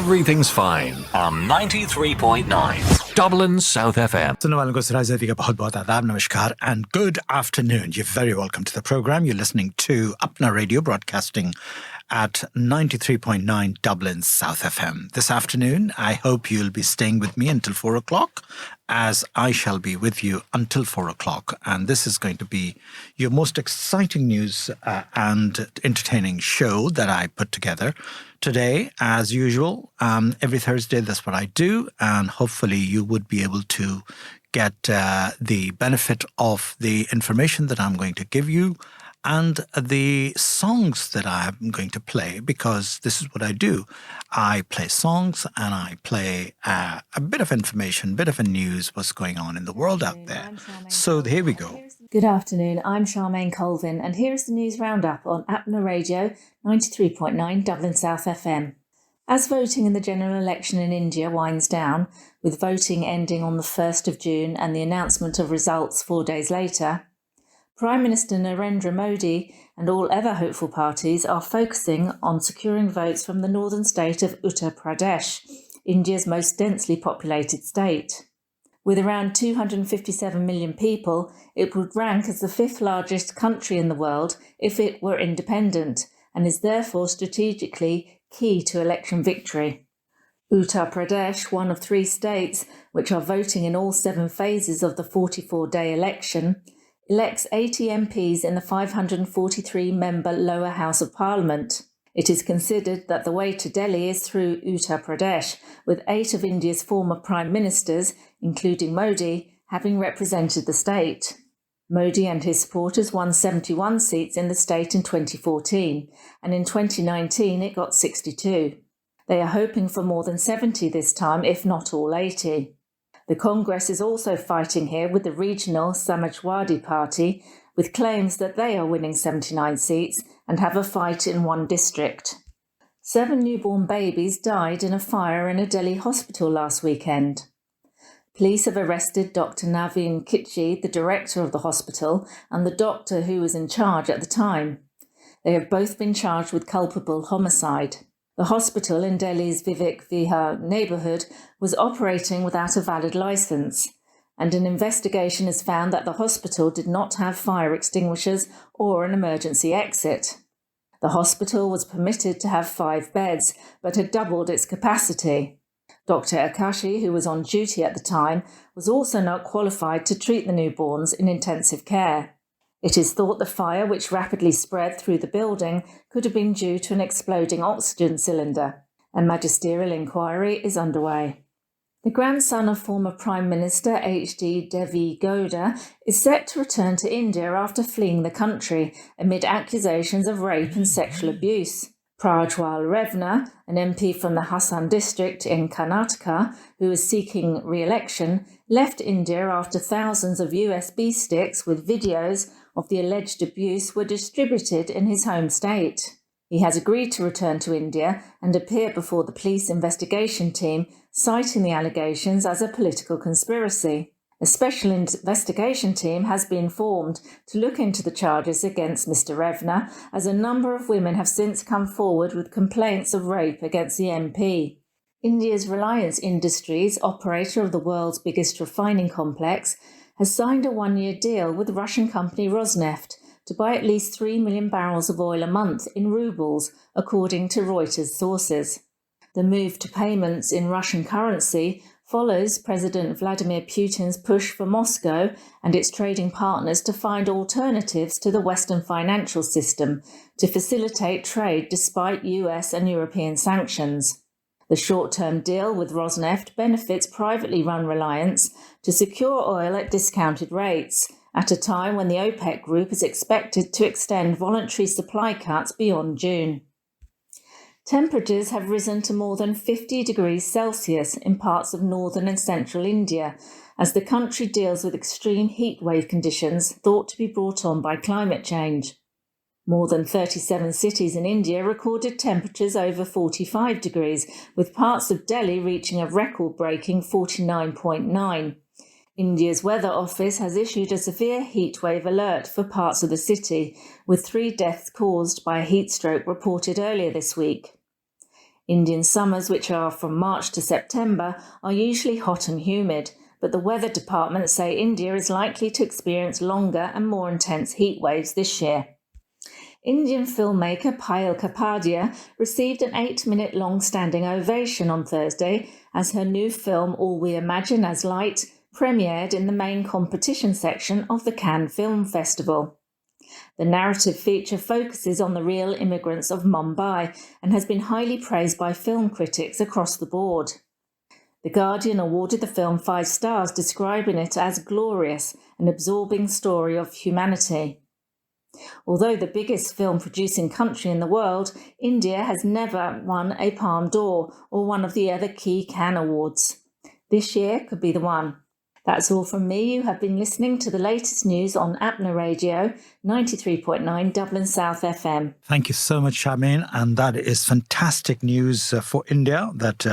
everything's fine on 93.9 Dublin South FM. सुनने वालों को सिराज ज़ैदी का बहुत-बहुत आदाब, नमस्कार and good afternoon. You're very welcome to the program. You're listening to Apna Radio broadcasting at 93.9 Dublin South FM. This afternoon, I hope you'll be staying with me until 4 o'clock, as I shall be with you until 4 o'clock. And this is going to be your most exciting news and entertaining show that I put together today. As usual, every Thursday, that's what I do. And hopefully you would be able to get the benefit of the information that I'm going to give you and the songs that I'm going to play, because this is what I do. I play songs and I play a bit of information, bit of a news, what's going on in the world out there. So here we go. Good afternoon, I'm Charmaine Colvin, and here is the news roundup on Apna Radio 93.9 Dublin South FM. As voting in the general election in India winds down, with voting ending on the 1st of June and the announcement of results 4 days later, Prime Minister Narendra Modi and all other hopeful parties are focusing on securing votes from the northern state of Uttar Pradesh, India's most densely populated state. With around 257 million people, it would rank as the fifth largest country in the world if it were independent, and is therefore strategically key to election victory. Uttar Pradesh, one of 3 states which are voting in all 7 phases of the 44-day election, elects 80 MPs in the 543-member lower house of parliament. It is considered that the way to Delhi is through Uttar Pradesh, with 8 of India's former prime ministers, including Modi, having represented the state. Modi and his supporters won 71 seats in the state in 2014, and in 2019 it got 62. They are hoping for more than 70 this time, if not all 80. The Congress is also fighting here with the regional Samajwadi Party, with claims that they are winning 79 seats and have a fight in one district. 7 newborn babies died in a fire in a Delhi hospital last weekend. Police have arrested Dr. Naveen Kitchi, the director of the hospital, and the doctor who was in charge at the time. They have both been charged with culpable homicide. The hospital in Delhi's Vivek Vihar neighbourhood was operating without a valid licence, and an investigation has found that the hospital did not have fire extinguishers or an emergency exit. The hospital was permitted to have 5 beds, but had doubled its capacity. Dr. Akashi, who was on duty at the time, was also not qualified to treat the newborns in intensive care. It is thought the fire, which rapidly spread through the building, could have been due to an exploding oxygen cylinder. A magisterial inquiry is underway. The grandson of former Prime Minister H.D. Devi Gowda is set to return to India after fleeing the country amid accusations of rape and sexual abuse. Prajwal Revna, an MP from the Hassan district in Karnataka, who is seeking re-election, left India after thousands of USB sticks with videos of the alleged abuse were distributed in his home state. He has agreed to return to India and appear before the police investigation team, citing the allegations as a political conspiracy. A special investigation team has been formed to look into the charges against Mr. Revna, as a number of women have since come forward with complaints of rape against the MP. India's Reliance Industries, operator of the world's biggest refining complex, has signed a 1-year deal with Russian company Rosneft to buy at least 3 million barrels of oil a month in rubles, according to Reuters sources. The move to payments in Russian currency follows President Vladimir Putin's push for Moscow and its trading partners to find alternatives to the Western financial system to facilitate trade despite US and European sanctions. The short-term deal with Rosneft benefits privately run Reliance to secure oil at discounted rates, at a time when the OPEC group is expected to extend voluntary supply cuts beyond June. Temperatures have risen to more than 50 degrees Celsius in parts of northern and central India, as the country deals with extreme heat wave conditions thought to be brought on by climate change. More than 37 cities in India recorded temperatures over 45 degrees, with parts of Delhi reaching a record-breaking 49.9. India's Weather Office has issued a severe heatwave alert for parts of the city, with 3 deaths caused by a heat stroke reported earlier this week. Indian summers, which are from March to September, are usually hot and humid, but the weather department say India is likely to experience longer and more intense heat waves this year. Indian filmmaker Payal Kapadia received an 8-minute long standing ovation on Thursday as her new film All We Imagine as Light premiered in the main competition section of the Cannes Film Festival. The narrative feature focuses on the real immigrants of Mumbai and has been highly praised by film critics across the board. The Guardian awarded the film 5 stars, describing it as glorious, an absorbing story of humanity. Although the biggest film-producing country in the world, India has never won a Palme d'Or or one of the other key Cannes awards. This year could be the one. That's all from me. You have been listening to the latest news on Apna Radio, 93.9 Dublin South FM. Thank you so much, Charmaine. And that is fantastic news for India that